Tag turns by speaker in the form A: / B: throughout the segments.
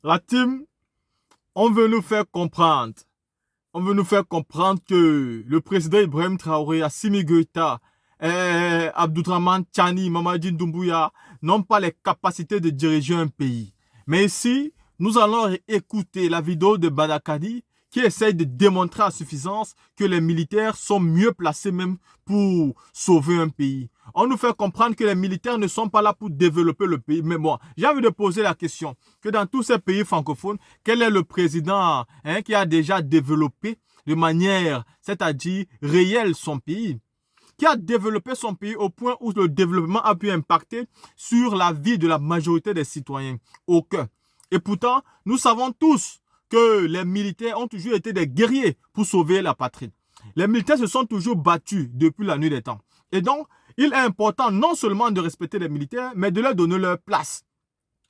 A: La team, on veut nous faire comprendre. On veut nous faire comprendre que le président Ibrahim Traoré, Assimi Goïta, Abdourahmane Tchani, Mamadi Doumbouya n'ont pas les capacités de diriger un pays. Mais ici, nous allons écouter la vidéo de Badakani qui essaye de démontrer à suffisance que les militaires sont mieux placés même pour sauver un pays. On nous fait comprendre que les militaires ne sont pas là pour développer le pays. Mais bon, j'ai envie de poser la question que dans tous ces pays francophones, quel est le président qui a déjà développé de manière, c'est-à-dire réelle, son pays? Qui a développé son pays au point où le développement a pu impacter sur la vie de la majorité des citoyens? Aucun. Et pourtant, nous savons tous que les militaires ont toujours été des guerriers pour sauver la patrie. Les militaires se sont toujours battus depuis la nuit des temps. Et donc, il est important non seulement de respecter les militaires, mais de leur donner leur place.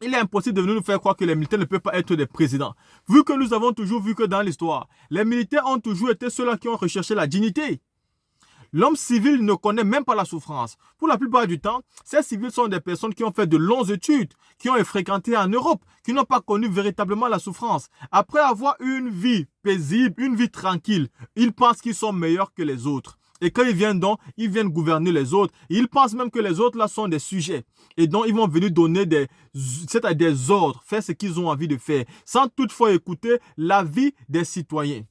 A: Il est impossible de nous faire croire que les militaires ne peuvent pas être des présidents. Vu que nous avons toujours vu que dans l'histoire, les militaires ont toujours été ceux-là qui ont recherché la dignité. L'homme civil ne connaît même pas la souffrance. Pour la plupart du temps, ces civils sont des personnes qui ont fait de longues études, qui ont fréquenté en Europe, qui n'ont pas connu véritablement la souffrance. Après avoir une vie paisible, une vie tranquille, ils pensent qu'ils sont meilleurs que les autres. Et quand ils viennent donc, ils viennent gouverner les autres. Ils pensent même que les autres là sont des sujets. Et donc, ils vont venir donner des ordres, faire ce qu'ils ont envie de faire, sans toutefois écouter l'avis des citoyens.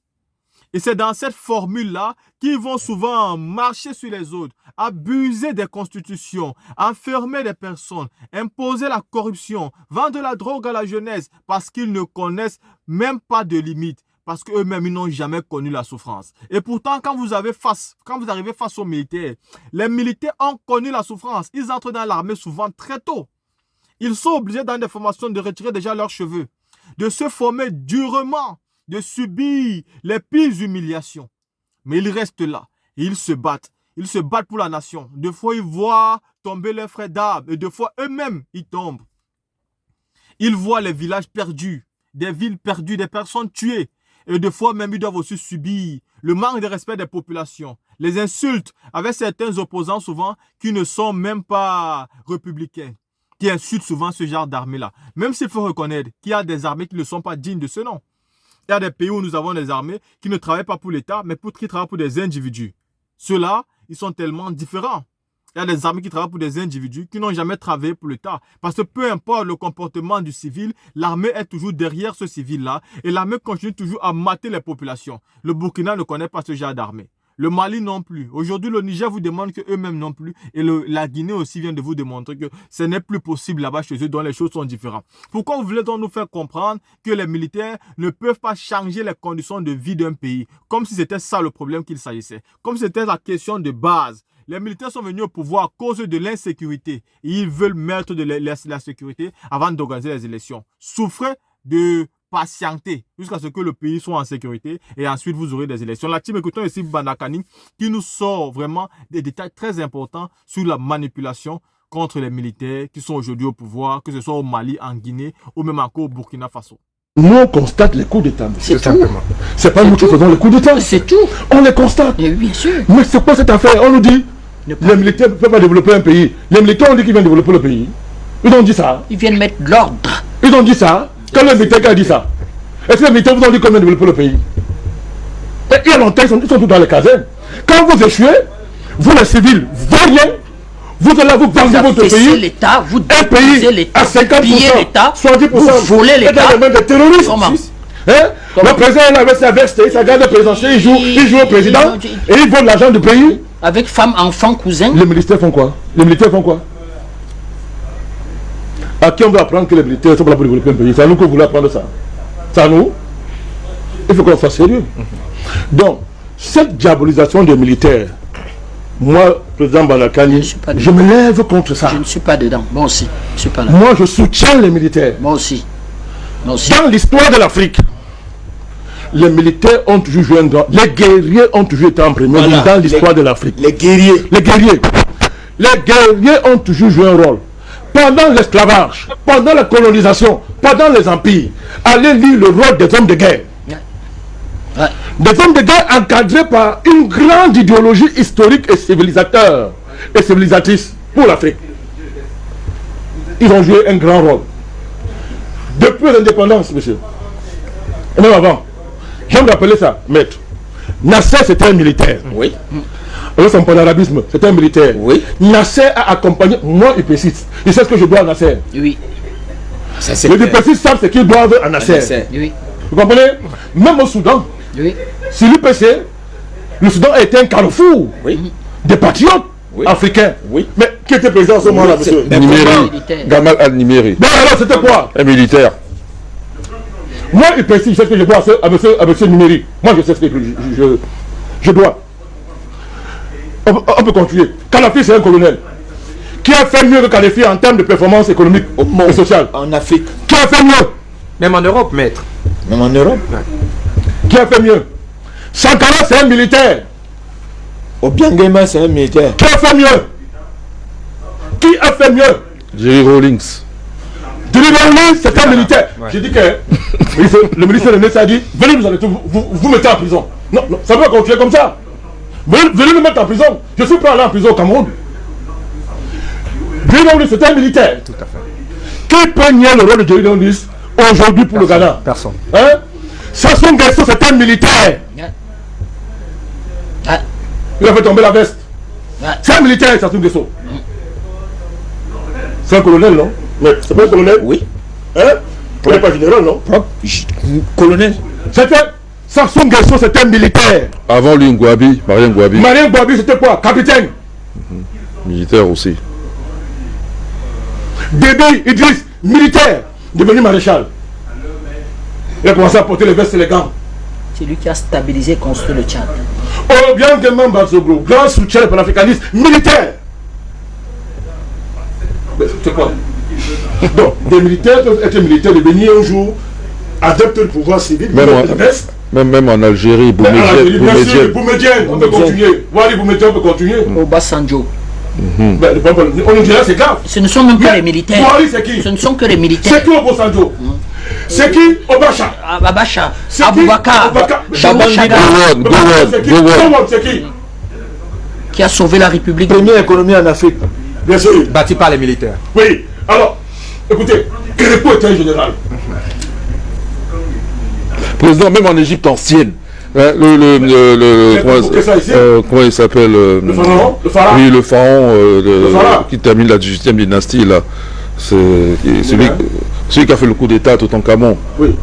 A: Et c'est dans cette formule-là qu'ils vont souvent marcher sur les autres, abuser des constitutions, enfermer des personnes, imposer la corruption, vendre la drogue à la jeunesse parce qu'ils ne connaissent même pas de limites, parce qu'eux-mêmes, ils n'ont jamais connu la souffrance. Et pourtant, quand vous arrivez face aux militaires, les militaires ont connu la souffrance. Ils entrent dans l'armée souvent très tôt. Ils sont obligés dans des formations de retirer déjà leurs cheveux, de se former durement, de subir les pires humiliations. Mais ils restent là et ils se battent. Ils se battent pour la nation. Des fois, ils voient tomber leurs frères d'armes et des fois, eux-mêmes, ils tombent. Ils voient les villages perdus, des villes perdues, des personnes tuées. Et des fois, même, ils doivent aussi subir le manque de respect des populations, les insultes avec certains opposants souvent qui ne sont même pas républicains, qui insultent souvent ce genre d'armée-là. Même s'il faut reconnaître qu'il y a des armées qui ne sont pas dignes de ce nom. Il y a des pays où nous avons des armées qui ne travaillent pas pour l'État, mais qui travaillent pour des individus. Ceux-là, ils sont tellement différents. Il y a des armées qui travaillent pour des individus qui n'ont jamais travaillé pour l'État. Parce que peu importe le comportement du civil, l'armée est toujours derrière ce civil-là. Et l'armée continue toujours à mater les populations. Le Burkina ne connaît pas ce genre d'armée. Le Mali non plus. Aujourd'hui, le Niger vous demande qu'eux-mêmes non plus. Et la Guinée aussi vient de vous démontrer que ce n'est plus possible là-bas chez eux, dont les choses sont différentes. Pourquoi vous voulez donc nous faire comprendre que les militaires ne peuvent pas changer les conditions de vie d'un pays? Comme si c'était ça le problème qu'il s'agissait. Comme si c'était la question de base. Les militaires sont venus au pouvoir à cause de l'insécurité. Et ils veulent mettre de la sécurité avant d'organiser les élections. Souffrez de patienter jusqu'à ce que le pays soit en sécurité et ensuite vous aurez des élections. La team, écoutons ici Badakani qui nous sort vraiment des détails très importants sur la manipulation contre les militaires qui sont aujourd'hui au pouvoir, que ce soit au Mali, en Guinée ou même encore au Burkina Faso.
B: Nous, on constate les coups d'État. C'est simplement. C'est pas nous qui faisons les coups d'État.
C: C'est tout.
B: On les constate.
C: Mais bien sûr.
B: Mais c'est quoi cette affaire? On nous dit les militaires ne peuvent pas développer un pays. Les militaires ont dit qu'ils viennent développer le pays. Ils ont dit ça.
C: Ils viennent mettre l'ordre.
B: Ils ont dit ça. Quel est le militaire qui a dit ça? Est-ce que les militaires vous ont dit comment développer le pays? Et il y a longtemps, ils sont tous dans les casernes. Quand vous échouez, vous les civils, vous rien, vous allez là, vous vendez votre pays.
C: L'État, vous
B: un pays
C: l'État,
B: à 50%,
C: l'État,
B: 70%,
C: vous volez l'État.
B: dans les mains des terroristes.
C: Comment?
B: Le président est là avec sa veste, sa garde présidentielle, il joue au président et il vole l'argent du pays.
C: Avec femmes, enfants, cousins.
B: Les militaires font quoi? Les militaires font quoi? À qui on veut apprendre que les militaires sont là pour développer un pays? C'est à nous que vous voulez apprendre ça. C'est à nous. Il faut qu'on soit sérieux. Donc, cette diabolisation des militaires, moi, président Badakani, je me lève contre ça.
C: Je ne suis pas dedans. Moi aussi. Je suis pas là.
B: Moi, je soutiens les militaires.
C: Moi aussi. Moi aussi.
B: Dans l'histoire de l'Afrique, les militaires ont toujours joué un grand... Les guerriers ont toujours été en premier dans l'histoire de l'Afrique.
D: Les guerriers.
B: Les guerriers. Les guerriers ont toujours joué un rôle. Pendant l'esclavage, pendant la colonisation, pendant les empires, allez lire le rôle des hommes de guerre.
C: Ouais.
B: Des hommes de guerre encadrés par une grande idéologie historique et civilisateur et civilisatrice pour l'Afrique. Ils ont joué un grand rôle. Depuis l'indépendance, monsieur. Et même avant. J'aime rappeler ça, maître. Nasser, c'était un militaire.
C: Oui.
B: Alors, son panarabisme, c'était un militaire.
C: Oui.
B: Nasser a accompagné, moi, IPC. Il sait ce que je dois à Nasser.
C: Oui. Ça, c'est
B: Les
C: clair.
B: IPC savent ce qu'ils doivent à Nasser.
C: Nasser. Oui.
B: Vous comprenez? Même au Soudan,
C: Oui.
B: si l'UPC, le Soudan a été un carrefour
C: Oui.
B: des patriotes
C: Oui.
B: africains.
C: Oui.
B: Mais qui était président à ce moment-là, monsieur?
C: Mais
D: Nimeri.
C: comment militaire?
D: Gamal al-Nimeri.
B: Ben alors, c'était quoi?
D: Un militaire.
B: Moi, IPC, je sais ce que je dois à monsieur Numeri. Moi, je sais ce que je dois. On peut continuer. Kadhafi, c'est un colonel qui a fait mieux que Kadhafi en termes de performance économique et sociale.
C: En Afrique.
B: Qui a fait mieux?
E: Même en Europe, maître.
C: Même en Europe.
B: Qui a fait mieux? Sankara, c'est un militaire.
C: Obiangema, c'est un militaire.
B: Qui a fait mieux? Qui a fait mieux?
D: Jerry Rawlings.
B: Deliverance, c'est un militaire. J'ai dit que le ministre de l'État a dit venez nous arrêter, vous mettez en prison. Non, non, ça peut continuer comme ça. Venez nous mettre en prison. Je suis prêt à aller en prison au Cameroun. Deliverance, c'est un militaire.
E: Tout à fait.
B: Qui peut nier le rôle de Deliverance aujourd'hui pour le Ghana?
E: Personne.
B: Hein? Sassou Nguesso, c'est un militaire.
C: Ah.
B: Il a fait tomber la veste.
C: Ah.
B: C'est un militaire, Sassou Nguesso. C'est un colonel, non? Mais c'est pas un colonel?
C: Oui.
B: Hein? Il n'est pas général, non?
C: Colonel.
B: C'était Sassou Nguesso, c'était un militaire.
D: Avant lui, Ngouabi, Marien Ngouabi,
B: Marien Ngouabi, c'était quoi? Capitaine.
D: militaire aussi.
B: Déby Idriss, militaire, devenu maréchal. Il a commencé à porter les vestes et les gants.
C: C'est lui qui a stabilisé et construit le Tchad.
B: Bien que même Bazogro, grand soutien panafricaniste, militaire. Mais c'est quoi? Donc, des militaires peuvent être militaires, devenir un jour adeptes du pouvoir civil,
D: Même
B: mettre
D: en-
B: la veste.
D: Même en Algérie,
B: Bien sûr,
D: Boumedienne.
B: Boumedienne, on peut continuer. Wali Boumedienne, on peut continuer.
C: Obasanjo.
B: Mais le problème, on nous dirait c'est grave.
C: Ce ne sont même pas
B: Mais
C: les militaires.
B: Wali, c'est qui?
C: Ce ne sont que les militaires.
B: C'est qui Obasanjo? C'est qui Obacha?
C: Abacha,
B: C'est qui
C: Aboubakar,
B: Aboubakar?
C: Chaga,
B: C'est qui?
D: Gowon.
B: Gowon, c'est qui?
C: qui a sauvé la République.
F: Première économie en Afrique.
B: Bien sûr.
E: Bâti par les militaires.
B: Oui. Alors, écoutez, Kérékou était un général.
D: Président, même en Égypte ancienne. Hein, comment il s'appelle
B: Le pharaon? Le pharaon?
D: Oui, le pharaon
B: pharaon.
D: qui termine la 18e dynastie là. C'est celui qui a fait le coup d'état tout en Camon.
B: Oui.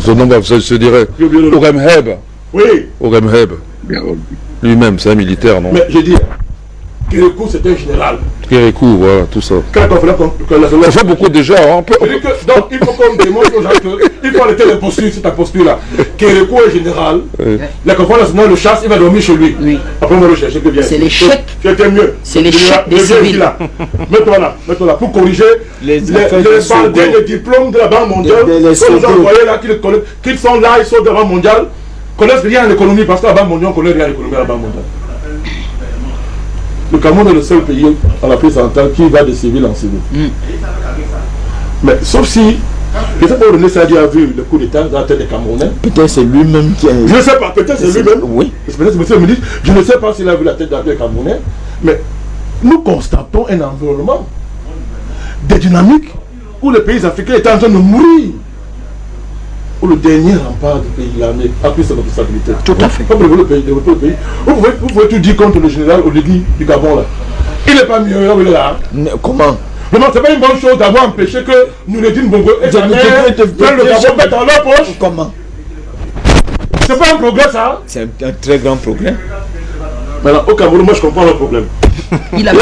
D: Son nom, je dirais. Oremheb.
B: Oui.
D: Oremheb. Lui-même, c'est un militaire, non?
B: Mais j'ai dit, Kérékou c'était un général.
D: Kérékou, voilà, tout ça.
B: Quand on fait
D: Ça fait beaucoup déjà. Hein, on peut-
B: Donc il faut qu'on démontre aux gens qu'il faut arrêter l'imposture, cette imposture-là. Kérékou est général. La conférence nationale le chasse, il va dormir chez lui.
C: Oui.
B: Après, on va le chercher que bien.
C: C'est l'échec.
B: C'était mieux.
C: C'est l'échec des civils.
B: Mets-toi là, pour corriger
F: Les affaires de
B: bardels,
F: Sogo.
B: les diplômes de la Banque mondiale.
F: Les
B: Ceux que vous
F: Sogo.
B: envoyez là, qu'ils sont là, ils sont de la Banque mondiale, connaissent rien en économie parce que la Banque mondiale, on connaît rien en économie à la Banque mondiale. Le Cameroun est le seul pays en Afrique centrale qui va de civil en civil. Mais sauf si, je ne sais pas où René Sadi a vu le coup d'état dans la tête des Camerounais.
F: Peut-être c'est lui-même qui a...
B: Je ne sais pas, peut-être c'est lui-même.
F: Oui.
B: Peut-être c'est monsieur le ministre. Je ne sais pas s'il a vu la tête des Camerounais. Mais nous constatons un environnement, des dynamiques où les pays africains étaient en train de mourir. Où le dernier rempart du pays, l'armée, a pris sa responsabilité.
C: Tout à fait.
B: Comme développer le pays. Vous pouvez tout dire contre le général Oligui du Gabon là. Il n'est pas mieux, il est là.
F: Mais comment?
B: Vraiment, c'est pas une bonne chose d'avoir empêché que Noureddin Bongo et sa mère prennent le Gabon mettre dans leur poche.
F: Comment?
B: C'est pas un progrès ça.
F: C'est un très grand progrès.
B: Maintenant, au Cameroun, moi je comprends le problème.
C: Il a
D: Et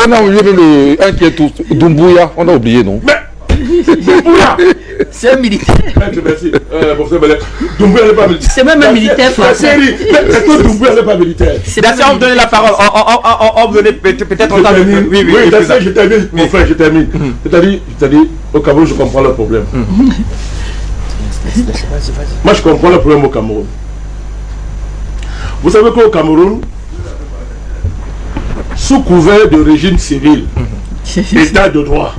D: on a oublié un qui est tout. Doumbouya, on a oublié, non?
B: Mais, c'est pour là.
C: C'est un militaire.
B: Merci. Professeur Belek. Doumbouya n'est pas militaire.
C: C'est même un militaire français.
B: Est-ce que Doumbouya n'est pas militaire?
C: C'est
E: Merci, on me donne la parole. On venait peut-être
B: Je
E: entendre.
B: termine.
E: Oui, oui,
B: Oui,
E: oui,
B: je termine, mon frère, je termine. C'est-à-dire, au Cameroun, je comprends le problème. Moi, je comprends le problème au Cameroun. Vous savez qu'au Cameroun, sous couvert de régime civil, état de droit,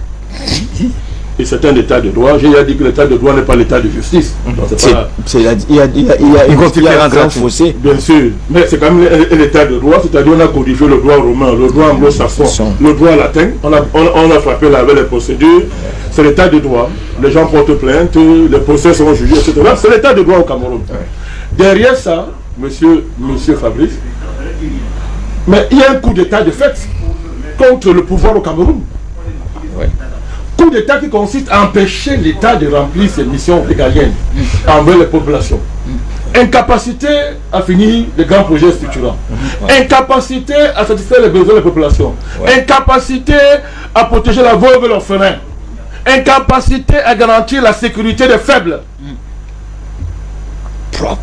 B: et c'est un état de droit. J'ai déjà dit que l'état de droit n'est pas l'état de justice. Donc, c'est pas...
F: Il y a un grand fossé.
B: Bien sûr, mais c'est quand même un état de droit, c'est-à-dire on a codifié le droit romain, le droit anglo-saxon, le droit latin, on a frappé là avec les procédures, c'est l'état de droit, les gens portent plainte, les procès sont jugés, etc. C'est l'état de droit au Cameroun. Derrière ça, monsieur Fabrice, mais il y a un coup d'état de fait contre le pouvoir au Cameroun. Coup d'état qui consiste à empêcher l'État de remplir ses missions régaliennes envers les populations. Incapacité à finir les grands projets structurants. Incapacité à satisfaire les besoins des populations. Incapacité à protéger la veuve et l'orphelin. Incapacité à garantir la sécurité des faibles.
C: Propre.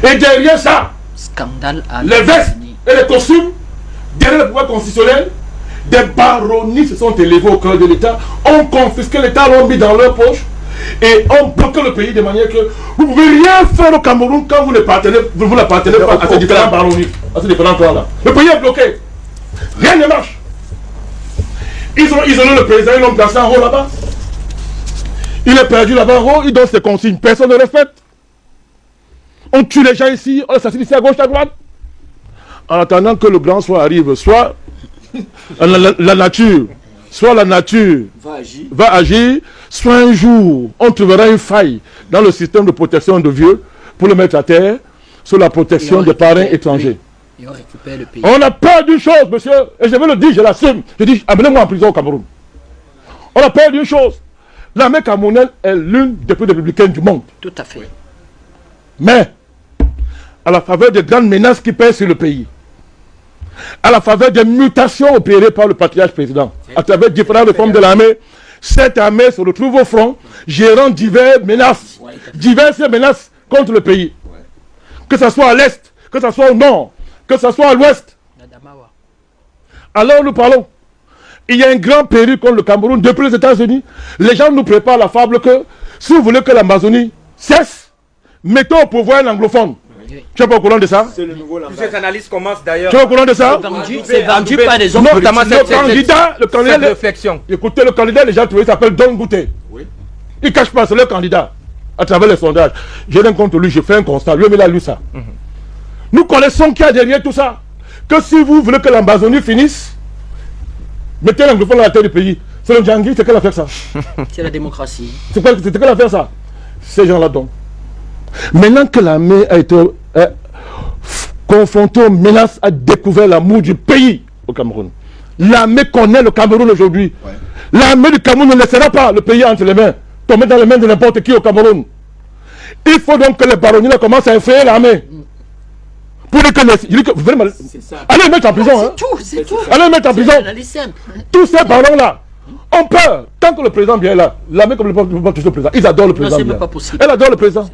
B: Et derrière ça,
C: Scandale à
B: les vestes et les costumes, derrière le pouvoir constitutionnel, des baronnies se sont élevés au cœur de l'État, ont confisqué l'État, l'ont mis dans leur poche et ont bloqué le pays de manière que vous ne pouvez rien faire au Cameroun quand vous n'appartenez pas à ces différents baronnies, à ces différents clans-là. Le pays est bloqué. Rien ne marche. Ils ont isolé le président, ils l'ont placé en haut là-bas. Il est perdu là-bas en haut, il donne ses consignes, personne ne respecte. On tue les gens ici, on assassine ici à gauche, à droite. En attendant que le grand soir arrive, soit la nature va agir, soit un jour on trouvera une faille dans le système de protection de vieux pour le mettre à terre sous la protection des parrains étrangers.
C: Et on récupère le pays.
B: On a peur d'une chose, monsieur, et je veux le dire, je l'assume. Je dis, amenez-moi en prison au Cameroun. On a peur d'une chose. L'armée camerounaise est l'une des plus républicaines du monde.
C: Tout à fait.
B: Mais, à la faveur des grandes menaces qui pèsent sur le pays, à la faveur des mutations opérées par le patriarche président, à travers différentes réformes de l'armée, cette armée se retrouve au front, gérant diverses menaces contre le pays. Que ce soit à l'est, que ce soit au nord, que ce soit à l'ouest. Alors nous parlons. Il y a un grand péril contre le Cameroun depuis les États-Unis. Les gens nous préparent la fable que si vous voulez que l'Amazonie cesse, mettons au pouvoir un anglophone. Tu es pas au courant de ça?
E: Tous ces analyses commencent d'ailleurs.
B: Tu es au courant de ça?
C: C'est vendu par des hommes
E: Notamment
C: politiques.
B: Le candidat,
E: cette réflexion.
B: Écoutez, le candidat déjà trouvé s'appelle Don Gouté. Il ne cache pas, c'est le candidat. À travers les sondages. J'ai rien contre lui, j'ai fait un constat. Lui, il a lu ça. Nous connaissons qu'il y a derrière tout ça. Que si vous voulez que l'Amazonie finisse, mettez l'anglophone à la tête du pays. C'est le Djangui, c'est quelle affaire ça?
C: C'est la démocratie.
B: C'est quelle affaire ça? Ces gens-là donc. Maintenant que l'armée a été confrontée aux menaces, a découvert l'amour du pays au Cameroun. L'armée connaît le Cameroun aujourd'hui. L'armée du Cameroun ne laissera pas le pays entre les mains, tomber dans les mains de n'importe qui au Cameroun. Il faut donc que les baronnies commencent à effrayer l'armée. Pour dire que vous venez allez les mettre en prison. Hein.
C: C'est tout.
B: Allez les mettre en prison.
C: Simple.
B: Tous ces barons-là ont peur. Tant que le président vient là, l'armée comme ne peut pas toucher le président. Ils adorent le président.
C: Non, c'est même pas possible.
B: Elle adore le président.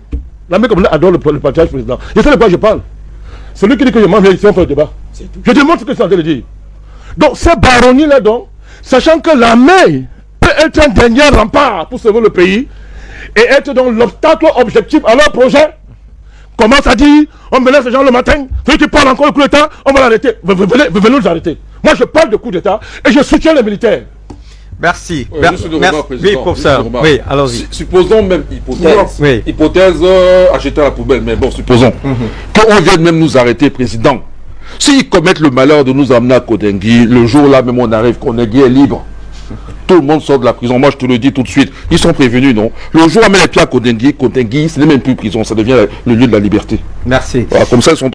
B: L'armée comme adore le patriarche président. Je sais de quoi je parle. Celui qui dit que je mange ici, on fait le débat. Je démontre ce que je suis en train de dire. Donc ces baronnies-là, donc, sachant que l'armée peut être un dernier rempart pour sauver le pays et être donc l'obstacle objectif à leur projet, commence à dire, on menace les gens le matin, celui qui parle encore le coup d'État, on va l'arrêter. Vous venez nous arrêter. Moi je parle de coup d'État et je soutiens les militaires.
E: Merci.
D: Oui,
E: professeur. Oui, allons-y.
D: Supposons même hypothèse à jeter à la poubelle, mais bon, supposons qu'on vienne même nous arrêter, président. S'ils commettent le malheur de nous amener à Kodengui, le jour-là même on arrive, Kodengui est libre. Tout le monde sort de la prison. Moi, je te le dis tout de suite. Ils sont prévenus, non? Le jour où on met les pieds à Kodengui, ce n'est même plus prison. Ça devient le lieu de la liberté.
E: Merci.
D: Voilà, comme ça, ils sont